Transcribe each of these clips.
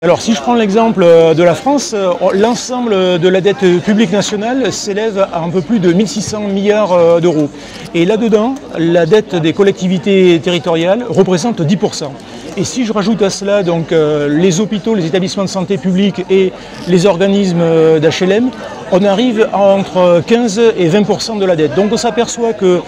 Alors si je prends l'exemple de la France, l'ensemble de la dette publique nationale s'élève à un peu plus de 1600 milliards d'euros. Et là-dedans, la dette des collectivités territoriales représente 10%. Et si je rajoute à cela donc, les hôpitaux, les établissements de santé publics et les organismes d'HLM, on arrive à entre 15 et 20% de la dette. Donc on s'aperçoit que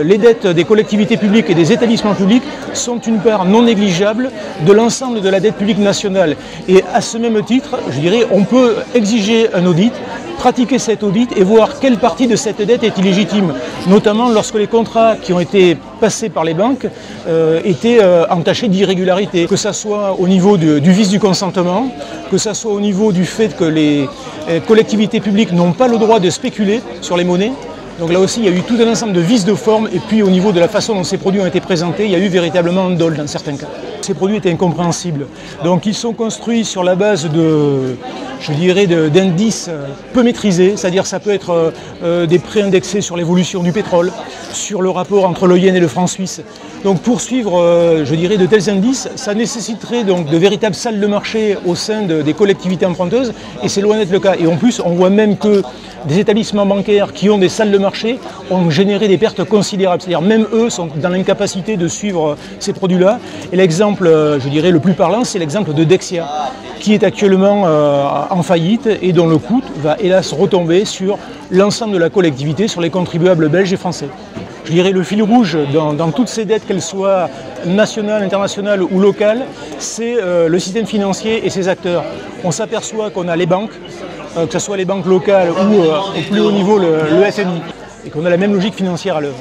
les dettes des collectivités publiques et des établissements publics sont une part non négligeable de l'ensemble de la dette publique nationale. Et à ce même titre, je dirais, on peut exiger un audit, pratiquer cet audit et voir quelle partie de cette dette est illégitime, notamment lorsque les contrats qui ont été passés par les banques étaient entachés d'irrégularités, que ce soit au niveau du vice du consentement, que ce soit au niveau du fait que les collectivités publiques n'ont pas le droit de spéculer sur les monnaies. Donc là aussi, il y a eu tout un ensemble de vices de forme et puis au niveau de la façon dont ces produits ont été présentés, il y a eu véritablement un dol dans certains cas. Ces produits étaient incompréhensibles. Donc ils sont construits sur la base de, je dirais, d'indices peu maîtrisés, c'est-à-dire ça peut être des préindexés sur l'évolution du pétrole, sur le rapport entre le yen et le franc suisse. Donc pour suivre, je dirais, de tels indices, ça nécessiterait donc de véritables salles de marché au sein des collectivités emprunteuses et c'est loin d'être le cas. Et en plus, on voit même que des établissements bancaires qui ont des salles de marché ont généré des pertes considérables. C'est-à-dire même eux sont dans l'incapacité de suivre ces produits-là. Et l'exemple, je dirais, le plus parlant, c'est l'exemple de Dexia, qui est actuellement en faillite et dont le coût va hélas retomber sur l'ensemble de la collectivité, sur les contribuables belges et français. Je dirais le fil rouge dans toutes ces dettes, qu'elles soient nationales, internationales ou locales, c'est le système financier et ses acteurs. On s'aperçoit qu'on a les banques, que ce soit les banques locales ou au plus haut niveau le FMI, et qu'on a la même logique financière à l'œuvre.